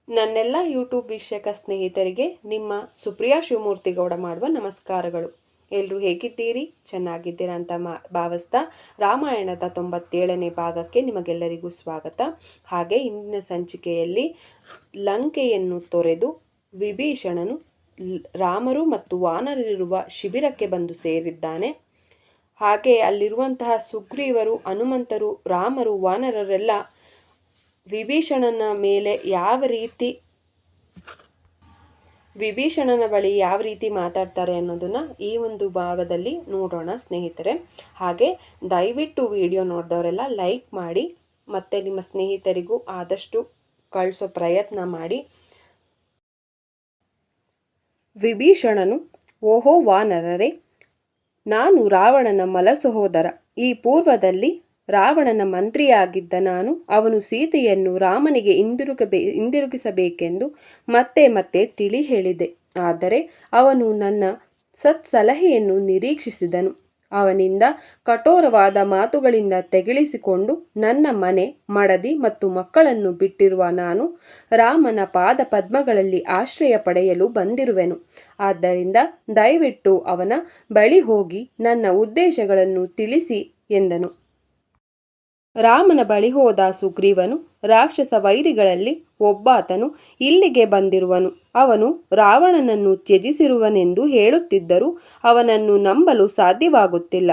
ನನ್ನೆಲ್ಲ ಯೂಟ್ಯೂಬ್ ವೀಕ್ಷಕ ಸ್ನೇಹಿತರಿಗೆ ನಿಮ್ಮ ಸುಪ್ರಿಯಾ ಶಿವಮೂರ್ತಿಗೌಡ ಮಾಡುವ ನಮಸ್ಕಾರಗಳು. ಎಲ್ಲರೂ ಹೇಗಿದ್ದೀರಿ? ಚೆನ್ನಾಗಿದ್ದೀರಾ ಅಂತ ಭಾವಿಸ್ತಾ ರಾಮಾಯಣದ 97ನೇ ಭಾಗಕ್ಕೆ ನಿಮಗೆಲ್ಲರಿಗೂ ಸ್ವಾಗತ. ಹಾಗೆ ಇಂದಿನ ಸಂಚಿಕೆಯಲ್ಲಿ ಲಂಕೆಯನ್ನು ತೊರೆದು ವಿಭೀಷಣನು ರಾಮರು ಮತ್ತು ವಾನರರಿರುವ ಶಿಬಿರಕ್ಕೆ ಬಂದು ಸೇರಿದ್ದಾನೆ. ಹಾಗೆ ಅಲ್ಲಿರುವಂತಹ ಸುಗ್ರೀವರು, ಹನುಮಂತರು, ರಾಮರು, ವಾನರರೆಲ್ಲ ವಿಭೀಷಣನ ಬಳಿ ಯಾವ ರೀತಿ ಮಾತಾಡ್ತಾರೆ ಅನ್ನೋದನ್ನ ಈ ಒಂದು ಭಾಗದಲ್ಲಿ ನೋಡೋಣ ಸ್ನೇಹಿತರೆ. ಹಾಗೆ ದಯವಿಟ್ಟು ವಿಡಿಯೋ ನೋಡಿದವರೆಲ್ಲ ಲೈಕ್ ಮಾಡಿ ಮತ್ತೆ ನಿಮ್ಮ ಸ್ನೇಹಿತರಿಗೂ ಆದಷ್ಟು ಕಳಿಸೋ ಪ್ರಯತ್ನ ಮಾಡಿ. ವಿಭೀಷಣನು, ಓಹೋ ವಾನರರೇ, ನಾನು ರಾವಣನ ಮಲಸಹೋದರ. ಈ ಪೂರ್ವದಲ್ಲಿ ರಾವಣನ ಮಂತ್ರಿಯಾಗಿದ್ದ ನಾನು ಅವನು ಸೀತೆಯನ್ನು ರಾಮನಿಗೆ ಹಿಂದಿರುಗಿಸಬೇಕೆಂದು ಮತ್ತೆ ಮತ್ತೆ ತಿಳಿ ಹೇಳಿದೆ. ಆದರೆ ಅವನು ನನ್ನ ಸಲಹೆಯನ್ನು ನಿರೀಕ್ಷಿಸಿದನು. ಅವನಿಂದ ಕಠೋರವಾದ ಮಾತುಗಳಿಂದ ತೆಗೆಳಿಸಿಕೊಂಡು ನನ್ನ ಮನೆ, ಮಡದಿ ಮತ್ತು ಮಕ್ಕಳನ್ನು ಬಿಟ್ಟಿರುವ ನಾನು ರಾಮನ ಪಾದ ಪದ್ಮಗಳಲ್ಲಿ ಆಶ್ರಯ ಪಡೆಯಲು ಬಂದಿರುವೆನು. ಆದ್ದರಿಂದ ದಯವಿಟ್ಟು ಅವನ ಬಳಿ ಹೋಗಿ ನನ್ನ ಉದ್ದೇಶಗಳನ್ನು ತಿಳಿಸಿ ಎಂದನು. ರಾಮನ ಬಳಿ ಹೋದ ಸುಗ್ರೀವನು, ರಾಕ್ಷಸ ವೈರಿಗಳಲ್ಲಿ ಒಬ್ಬಾತನು ಇಲ್ಲಿಗೆ ಬಂದಿರುವನು. ಅವನು ರಾವಣನನ್ನು ತ್ಯಜಿಸಿರುವನೆಂದು ಹೇಳುತ್ತಿದ್ದರೂ ಅವನನ್ನು ನಂಬಲು ಸಾಧ್ಯವಾಗುತ್ತಿಲ್ಲ.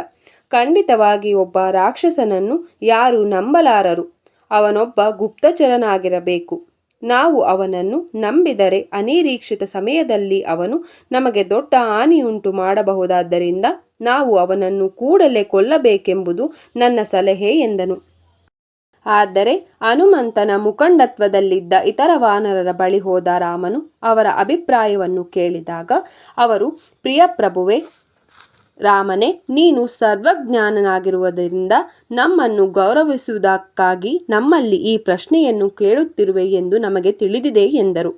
ಖಂಡಿತವಾಗಿ ಒಬ್ಬ ರಾಕ್ಷಸನನ್ನು ಯಾರು ನಂಬಲಾರರು. ಅವನೊಬ್ಬ ಗುಪ್ತಚರನಾಗಿರಬೇಕು. ನಾವು ಅವನನ್ನು ನಂಬಿದರೆ ಅನಿರೀಕ್ಷಿತ ಸಮಯದಲ್ಲಿ ಅವನು ನಮಗೆ ದೊಡ್ಡ ಹಾನಿಯುಂಟು ಮಾಡಬಹುದಾದ್ದರಿಂದ ನಾವು ಅವನನ್ನು ಕೂಡಲೇ ಕೊಲ್ಲಬೇಕೆಂಬುದು ನನ್ನ ಸಲಹೆ ಎಂದನು. ಆದರೆ ಹನುಮಂತನ ಮುಖಂಡತ್ವದಲ್ಲಿದ್ದ ಇತರ ವಾನರರ ಬಳಿ ಹೋದ ರಾಮನು ಅವರ ಅಭಿಪ್ರಾಯವನ್ನು ಕೇಳಿದಾಗ ಅವರು, ಪ್ರಿಯ ಪ್ರಭುವೇ ರಾಮನೇ, ನೀನು ಸರ್ವಜ್ಞಾನನಾಗಿರುವುದರಿಂದ ನಮ್ಮನ್ನು ಗೌರವಿಸುವುದಕ್ಕಾಗಿ ನಮ್ಮಲ್ಲಿ ಈ ಪ್ರಶ್ನೆಯನ್ನು ಕೇಳುತ್ತಿರುವೆ ಎಂದು ನಮಗೆ ತಿಳಿದಿದೆ ಎಂದರು.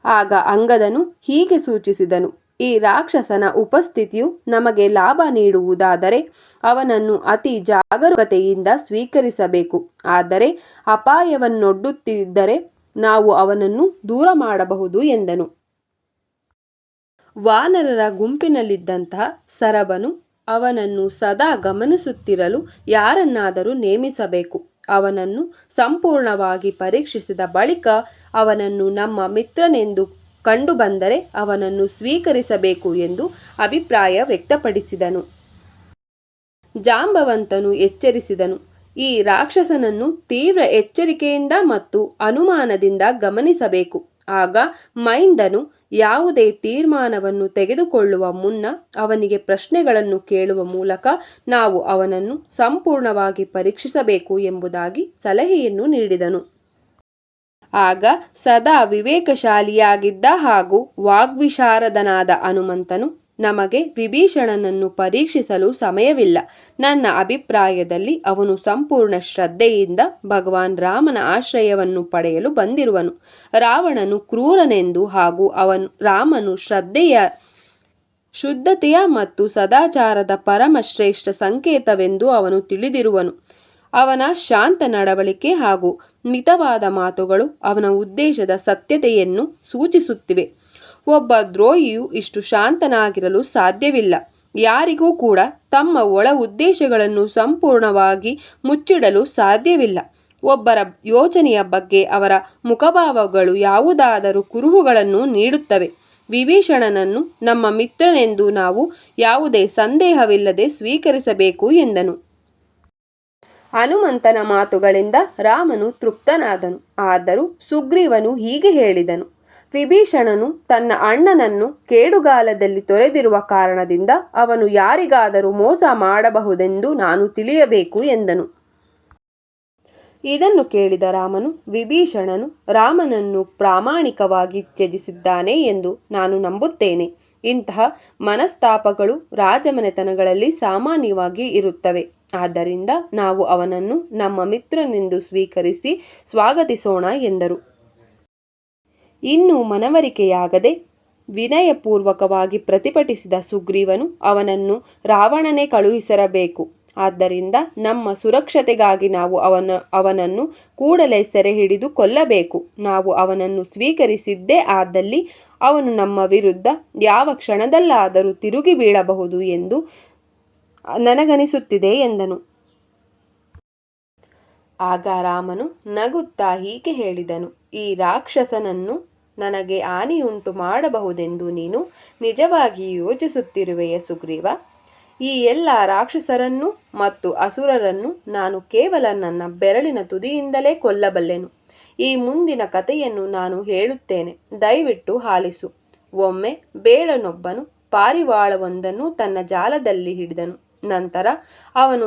ಆಗ ಅಂಗದನು ಹೀಗೆ ಸೂಚಿಸಿದನು, ಈ ರಾಕ್ಷಸನ ಉಪಸ್ಥಿತಿಯು ನಮಗೆ ಲಾಭ ನೀಡುವುದಾದರೆ ಅವನನ್ನು ಅತಿ ಜಾಗರೂಕತೆಯಿಂದ ಸ್ವೀಕರಿಸಬೇಕು. ಆದರೆ ಅಪಾಯವನ್ನೊಡ್ಡುತ್ತಿದ್ದರೆ ನಾವು ಅವನನ್ನು ದೂರ ಮಾಡಬಹುದು ಎಂದನು. ವಾನರರ ಗುಂಪಿನಲ್ಲಿದ್ದಂತಹ ಸರಭನು ಅವನನ್ನು ಸದಾ ಗಮನಿಸುತ್ತಿರಲು ಯಾರನ್ನಾದರೂ ನೇಮಿಸಬೇಕು. ಅವನನ್ನು ಸಂಪೂರ್ಣವಾಗಿ ಪರೀಕ್ಷಿಸಿದ ಬಳಿಕ ಅವನನ್ನು ನಮ್ಮ ಮಿತ್ರನೆಂದು ಕಂಡುಬಂದರೆ ಅವನನ್ನು ಸ್ವೀಕರಿಸಬೇಕು ಎಂದು ಅಭಿಪ್ರಾಯ ವ್ಯಕ್ತಪಡಿಸಿದನು. ಜಾಂಬವಂತನು ಎಚ್ಚರಿಸಿದನು, ಈ ರಾಕ್ಷಸನನ್ನು ತೀವ್ರ ಎಚ್ಚರಿಕೆಯಿಂದ ಮತ್ತು ಅನುಮಾನದಿಂದ ಗಮನಿಸಬೇಕು. ಆಗ ಮೈಂದನು ಯಾವುದೇ ತೀರ್ಮಾನವನ್ನು ತೆಗೆದುಕೊಳ್ಳುವ ಮುನ್ನ ಅವನಿಗೆ ಪ್ರಶ್ನೆಗಳನ್ನು ಕೇಳುವ ಮೂಲಕ ನಾವು ಅವನನ್ನು ಸಂಪೂರ್ಣವಾಗಿ ಪರೀಕ್ಷಿಸಬೇಕು ಎಂಬುದಾಗಿ ಸಲಹೆಯನ್ನು ನೀಡಿದನು. ಆಗ ಸದಾ ವಿವೇಕಶಾಲಿಯಾಗಿದ್ದ ಹಾಗೂ ವಾಗ್ವಿಶಾರದನಾದ ಹನುಮಂತನು, ನಮಗೆ ವಿಭೀಷಣನನ್ನು ಪರೀಕ್ಷಿಸಲು ಸಮಯವಿಲ್ಲ. ನನ್ನ ಅಭಿಪ್ರಾಯದಲ್ಲಿ ಅವನು ಸಂಪೂರ್ಣ ಶ್ರದ್ಧೆಯಿಂದ ಭಗವಾನ್ ರಾಮನ ಆಶ್ರಯವನ್ನು ಪಡೆಯಲು ಬಂದಿರುವನು. ರಾವಣನು ಕ್ರೂರನೆಂದು ಹಾಗೂ ರಾಮನು ಶುದ್ಧತೆಯ ಮತ್ತು ಸದಾಚಾರದ ಪರಮಶ್ರೇಷ್ಠ ಸಂಕೇತವೆಂದು ಅವನು ತಿಳಿದಿರುವನು. ಅವನ ಶಾಂತ ನಡವಳಿಕೆ ಹಾಗೂ ಮಿತವಾದ ಮಾತುಗಳು ಅವನ ಉದ್ದೇಶದ ಸತ್ಯತೆಯನ್ನು ಸೂಚಿಸುತ್ತಿವೆ. ಒಬ್ಬ ದ್ರೋಹಿಯು ಇಷ್ಟು ಶಾಂತನಾಗಿರಲು ಸಾಧ್ಯವಿಲ್ಲ. ಯಾರಿಗೂ ಕೂಡ ತಮ್ಮ ಒಳ ಉದ್ದೇಶಗಳನ್ನು ಸಂಪೂರ್ಣವಾಗಿ ಮುಚ್ಚಿಡಲು ಸಾಧ್ಯವಿಲ್ಲ. ಒಬ್ಬರ ಯೋಚನೆಯ ಬಗ್ಗೆ ಅವರ ಮುಖಭಾವಗಳು ಯಾವುದಾದರೂ ಕುರುಹುಗಳನ್ನು ನೀಡುತ್ತವೆ. ವಿಭೀಷಣನನ್ನು ನಮ್ಮ ಮಿತ್ರನೆಂದು ನಾವು ಯಾವುದೇ ಸಂದೇಹವಿಲ್ಲದೆ ಸ್ವೀಕರಿಸಬೇಕು ಎಂದನು. ಹನುಮಂತನ ಮಾತುಗಳಿಂದ ರಾಮನು ತೃಪ್ತನಾದನು. ಆದರೂ ಸುಗ್ರೀವನು ಹೀಗೆ ಹೇಳಿದನು, ವಿಭೀಷಣನು ತನ್ನ ಅಣ್ಣನನ್ನು ಕೇಡುಗಾಲದಲ್ಲಿ ತೊರೆದಿರುವ ಕಾರಣದಿಂದ ಅವನು ಯಾರಿಗಾದರೂ ಮೋಸ ಮಾಡಬಹುದೆಂದು ನಾನು ತಿಳಿಯಬೇಕು ಎಂದನು. ಇದನ್ನು ಕೇಳಿದ ರಾಮನು, ವಿಭೀಷಣನು ರಾಮನನ್ನು ಪ್ರಾಮಾಣಿಕವಾಗಿ ತ್ಯಜಿಸಿದ್ದಾನೆ ಎಂದು ನಾನು ನಂಬುತ್ತೇನೆ. ಇಂತಹ ಮನಸ್ತಾಪಗಳು ರಾಜಮನೆತನಗಳಲ್ಲಿ ಸಾಮಾನ್ಯವಾಗಿ ಇರುತ್ತವೆ. ಆದ್ದರಿಂದ ನಾವು ಅವನನ್ನು ನಮ್ಮ ಮಿತ್ರನೆಂದು ಸ್ವೀಕರಿಸಿ ಸ್ವಾಗತಿಸೋಣ ಎಂದರು. ಇನ್ನೂ ಮನವರಿಕೆಯಾಗದೆ ವಿನಯಪೂರ್ವಕವಾಗಿ ಪ್ರತಿಭಟಿಸಿದ ಸುಗ್ರೀವನು ಅವನನ್ನು ರಾವಣನೇ ಕಳುಹಿಸಿರಬೇಕು. ಆದ್ದರಿಂದ ನಮ್ಮ ಸುರಕ್ಷತೆಗಾಗಿ ನಾವು ಅವನನ್ನು ಕೂಡಲೇ ಸೆರೆ ಹಿಡಿದು ಕೊಲ್ಲಬೇಕು. ನಾವು ಅವನನ್ನು ಸ್ವೀಕರಿಸಿದ್ದೇ ಆದಲ್ಲಿ ಅವನು ನಮ್ಮ ವಿರುದ್ಧ ಯಾವ ಕ್ಷಣದಲ್ಲಾದರೂ ತಿರುಗಿ ಬೀಳಬಹುದು ಎಂದು ನನಗನಿಸುತ್ತಿದೆ ಎಂದನು. ಆಗ ರಾಮನು ನಗುತ್ತಾ ಹೀಗೆ ಹೇಳಿದನು, ಈ ರಾಕ್ಷಸನನ್ನು ನನಗೆ ಹಾನಿಯುಂಟು ಮಾಡಬಹುದೆಂದು ನೀನು ನಿಜವಾಗಿ ಯೋಚಿಸುತ್ತಿರುವೆಯೇ ಸುಗ್ರೀವ? ಈ ಎಲ್ಲ ರಾಕ್ಷಸರನ್ನು ಮತ್ತು ಅಸುರರನ್ನು ನಾನು ಕೇವಲ ನನ್ನ ಬೆರಳಿನ ತುದಿಯಿಂದಲೇ ಕೊಲ್ಲಬಲ್ಲೆನು. ಈ ಮುಂದಿನ ಕಥೆಯನ್ನು ನಾನು ಹೇಳುತ್ತೇನೆ, ದಯವಿಟ್ಟು ಆಲಿಸು. ಒಮ್ಮೆ ಬೇಡನೊಬ್ಬನು ಪಾರಿವಾಳವೊಂದನ್ನು ತನ್ನ ಜಾಲದಲ್ಲಿ ಹಿಡಿದನು. ನಂತರ ಅವನು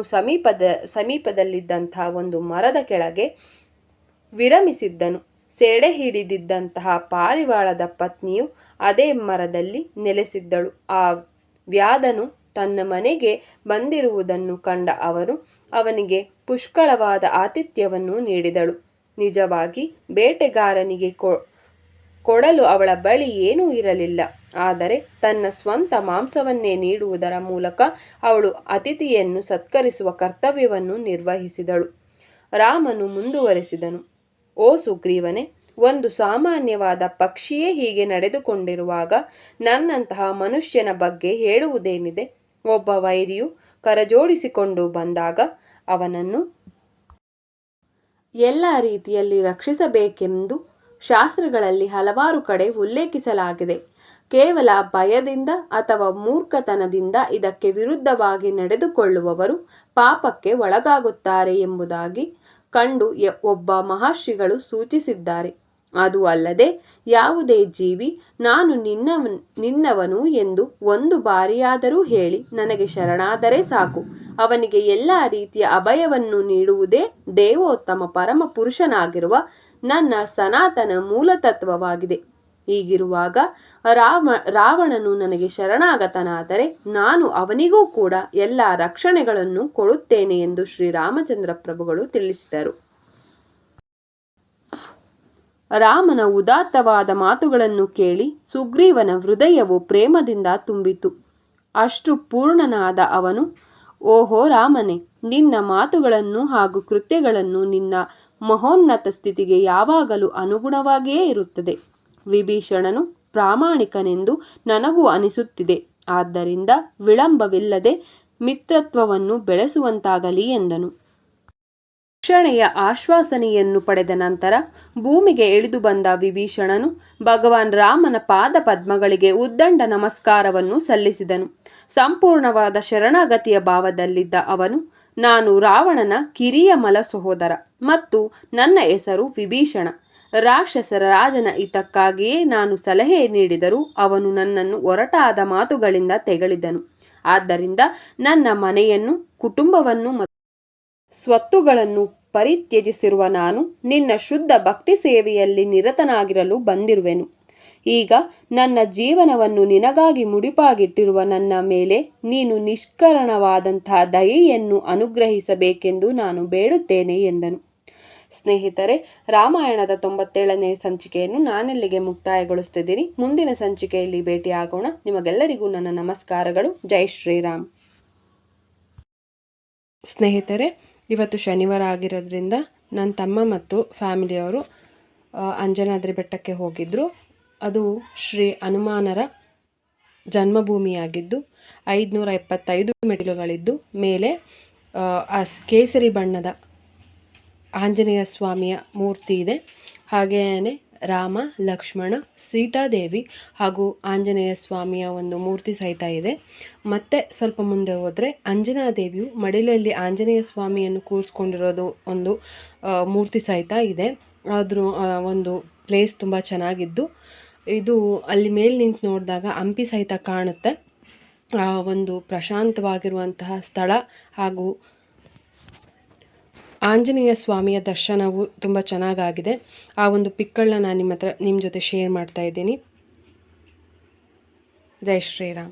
ಸಮೀಪದಲ್ಲಿದ್ದಂತಹ ಒಂದು ಮರದ ಕೆಳಗೆ ವಿರಮಿಸಿದ್ದನು. ಸೆಡೆ ಹಿಡಿದಿದ್ದಂತಹ ಪಾರಿವಾಳದ ಪತ್ನಿಯು ಅದೇ ಮರದಲ್ಲಿ ನೆಲೆಸಿದ್ದಳು. ಆ ವ್ಯಾಧನು ತನ್ನ ಮನೆಗೆ ಬಂದಿರುವುದನ್ನು ಕಂಡ ಅವನಿಗೆ ಪುಷ್ಕಳವಾದ ಆತಿಥ್ಯವನ್ನು ನೀಡಿದಳು. ನಿಜವಾಗಿ ಬೇಟೆಗಾರನಿಗೆ ಕೊಡಲು ಅವಳ ಬಳಿ ಏನೂ ಇರಲಿಲ್ಲ. ಆದರೆ ತನ್ನ ಸ್ವಂತ ಮಾಂಸವನ್ನೇ ನೀಡುವುದರ ಮೂಲಕ ಅವಳು ಅತಿಥಿಯನ್ನು ಸತ್ಕರಿಸುವ ಕರ್ತವ್ಯವನ್ನು ನಿರ್ವಹಿಸಿದಳು. ರಾಮನು ಮುಂದುವರೆಸಿದನು, ಓ ಸುಗ್ರೀವನೇ, ಒಂದು ಸಾಮಾನ್ಯವಾದ ಪಕ್ಷಿಯೇ ಹೀಗೆ ನಡೆದುಕೊಂಡಿರುವಾಗ ನನ್ನಂತಹ ಮನುಷ್ಯನ ಬಗ್ಗೆ ಹೇಳುವುದೇನಿದೆ? ಒಬ್ಬ ವೈರಿಯು ಕರಜೋಡಿಸಿಕೊಂಡು ಬಂದಾಗ ಅವನನ್ನು ಎಲ್ಲ ರೀತಿಯಲ್ಲಿ ರಕ್ಷಿಸಬೇಕೆಂದು ಶಾಸ್ತ್ರಗಳಲ್ಲಿ ಹಲವಾರು ಕಡೆ ಉಲ್ಲೇಖಿಸಲಾಗಿದೆ. ಕೇವಲ ಭಯದಿಂದ ಅಥವಾ ಮೂರ್ಖತನದಿಂದ ಇದಕ್ಕೆ ವಿರುದ್ಧವಾಗಿ ನಡೆದುಕೊಳ್ಳುವವರು ಪಾಪಕ್ಕೆ ಒಳಗಾಗುತ್ತಾರೆ ಎಂಬುದಾಗಿ ಕಂಡು ಒಬ್ಬ ಮಹರ್ಷಿಗಳು ಸೂಚಿಸಿದ್ದಾರೆ. ಅದು ಅಲ್ಲದೆ ಯಾವುದೇ ಜೀವಿ ನಾನು ನಿನ್ನವನು ಎಂದು ಒಂದು ಬಾರಿಯಾದರೂ ಹೇಳಿ ನನಗೆ ಶರಣಾದರೆ ಸಾಕು, ಅವನಿಗೆ ಎಲ್ಲ ರೀತಿಯ ಅಭಯವನ್ನು ನೀಡುವುದೇ ದೇವೋತ್ತಮ ಪರಮ ಪುರುಷನಾಗಿರುವ ನನ್ನ ಸನಾತನ ಮೂಲತತ್ವವಾಗಿದೆ. ಹೀಗಿರುವಾಗ ರಾವಣನು ನನಗೆ ಶರಣಾಗತನಾದರೆ ನಾನು ಅವನಿಗೂ ಕೂಡ ಎಲ್ಲ ರಕ್ಷಣೆಗಳನ್ನು ಕೊಡುತ್ತೇನೆ ಎಂದು ಶ್ರೀರಾಮಚಂದ್ರ ಪ್ರಭುಗಳು ತಿಳಿಸಿದರು. ರಾಮನ ಉದಾತ್ತವಾದ ಮಾತುಗಳನ್ನು ಕೇಳಿ ಸುಗ್ರೀವನ ಹೃದಯವು ಪ್ರೇಮದಿಂದ ತುಂಬಿತು. ಅಷ್ಟು ಪೂರ್ಣನಾದ ಅವನು, ಓಹೋ ರಾಮನೇ, ನಿನ್ನ ಮಾತುಗಳನ್ನು ಹಾಗೂ ಕೃತ್ಯಗಳನ್ನು ನಿನ್ನ ಮಹೋನ್ನತ ಸ್ಥಿತಿಗೆ ಯಾವಾಗಲೂ ಅನುಗುಣವಾಗಿಯೇ ಇರುತ್ತದೆ. ವಿಭೀಷಣನು ಪ್ರಾಮಾಣಿಕನೆಂದು ನನಗೂ ಅನಿಸುತ್ತಿದೆ. ಆದ್ದರಿಂದ ವಿಳಂಬವಿಲ್ಲದೆ ಮಿತ್ರತ್ವವನ್ನು ಬೆಳೆಸುವಂತಾಗಲಿ ಎಂದನು. ರಕ್ಷಣೆಯ ಆಶ್ವಾಸನೆಯನ್ನು ಪಡೆದ ನಂತರ ಭೂಮಿಗೆ ಇಳಿದು ಬಂದ ವಿಭೀಷಣನು ಭಗವಾನ್ ರಾಮನ ಪಾದ ಪದ್ಮಗಳಿಗೆ ಉದ್ದಂಡ ನಮಸ್ಕಾರವನ್ನು ಸಲ್ಲಿಸಿದನು. ಸಂಪೂರ್ಣವಾದ ಶರಣಾಗತಿಯ ಭಾವದಲ್ಲಿದ್ದ ಅವನು, ನಾನು ರಾವಣನ ಕಿರಿಯ ಮಲ ಸಹೋದರ ಮತ್ತು ನನ್ನ ಹೆಸರು ವಿಭೀಷಣ. ರಾಕ್ಷಸರ ರಾಜನ ಹಿತಕ್ಕಾಗಿಯೇ ನಾನು ಸಲಹೆ ನೀಡಿದರೂ ಅವನು ನನ್ನನ್ನು ಒರಟಾದ ಮಾತುಗಳಿಂದ ತೆಗಳಿದನು. ಆದ್ದರಿಂದ ನನ್ನ ಮನೆಯನ್ನು, ಕುಟುಂಬವನ್ನು ಮತ್ತು ಸ್ವತ್ತುಗಳನ್ನು ಪರಿತ್ಯಜಿಸಿರುವ ನಾನು ನಿನ್ನ ಶುದ್ಧ ಭಕ್ತಿ ಸೇವೆಯಲ್ಲಿ ನಿರತನಾಗಿರಲು ಬಂದಿರುವೆನು. ಈಗ ನನ್ನ ಜೀವನವನ್ನು ನಿನಗಾಗಿ ಮುಡಿಪಾಗಿಟ್ಟಿರುವ ನನ್ನ ಮೇಲೆ ನೀನು ನಿಷ್ಕರಣವಾದಂತಹ ದಯೆಯನ್ನು ಅನುಗ್ರಹಿಸಬೇಕೆಂದು ನಾನು ಬೇಡುತ್ತೇನೆ ಎಂದನು. ಸ್ನೇಹಿತರೆ, ರಾಮಾಯಣದ 97ನೇ ಸಂಚಿಕೆಯನ್ನು ನಾನೆಲ್ಲಿಗೆ ಮುಕ್ತಾಯಗೊಳಿಸ್ತಿದ್ದೀನಿ. ಮುಂದಿನ ಸಂಚಿಕೆಯಲ್ಲಿ ಭೇಟಿಯಾಗೋಣ. ನಿಮಗೆಲ್ಲರಿಗೂ ನನ್ನ ನಮಸ್ಕಾರಗಳು. ಜೈ ಶ್ರೀರಾಮ್. ಸ್ನೇಹಿತರೆ, ಇವತ್ತು ಶನಿವಾರ ಆಗಿರೋದ್ರಿಂದ ನನ್ನ ತಮ್ಮ ಮತ್ತು ಫ್ಯಾಮಿಲಿಯವರು ಅಂಜನಾದ್ರಿ ಬೆಟ್ಟಕ್ಕೆ ಹೋಗಿದ್ದರು. ಅದು ಶ್ರೀ ಹನುಮಾನರ ಜನ್ಮಭೂಮಿಯಾಗಿದ್ದು 575 ಮೆಟ್ಟಿಲುಗಳಿದ್ದು ಮೇಲೆ ಕೇಸರಿ ಬಣ್ಣದ ಆಂಜನೇಯ ಸ್ವಾಮಿಯ ಮೂರ್ತಿ ಇದೆ. ಹಾಗೆಯೇ ರಾಮ, ಲಕ್ಷ್ಮಣ, ಸೀತಾದೇವಿ ಹಾಗೂ ಆಂಜನೇಯ ಸ್ವಾಮಿಯ ಒಂದು ಮೂರ್ತಿ ಸಹಿತ ಇದೆ. ಮತ್ತು ಸ್ವಲ್ಪ ಮುಂದೆ ಹೋದರೆ ಅಂಜನಾದೇವಿಯು ಮಡಿಲಲ್ಲಿ ಆಂಜನೇಯ ಸ್ವಾಮಿಯನ್ನು ಕೂರಿಸ್ಕೊಂಡಿರೋದು ಒಂದು ಮೂರ್ತಿ ಸಹಿತ ಇದೆ. ಅದ್ರ ಒಂದು ಪ್ಲೇಸ್ ತುಂಬ ಚೆನ್ನಾಗಿದ್ದು, ಇದು ಅಲ್ಲಿ ಮೇಲೆ ನಿಂತು ನೋಡಿದಾಗ ಹಂಪಿ ಸಹಿತ ಕಾಣುತ್ತೆ. ಒಂದು ಪ್ರಶಾಂತವಾಗಿರುವಂತಹ ಸ್ಥಳ ಹಾಗೂ ಆಂಜನೇಯ ಸ್ವಾಮಿಯ ದರ್ಶನವು ತುಂಬ ಚೆನ್ನಾಗಾಗಿದೆ. ಆ ಒಂದು ಪಿಕ್ಗಳನ್ನ ನಾನು ನಿಮ್ಮ ಜೊತೆ ಶೇರ್ ಮಾಡ್ತಾ ಇದ್ದೀನಿ. ಜೈ ಶ್ರೀರಾಮ್.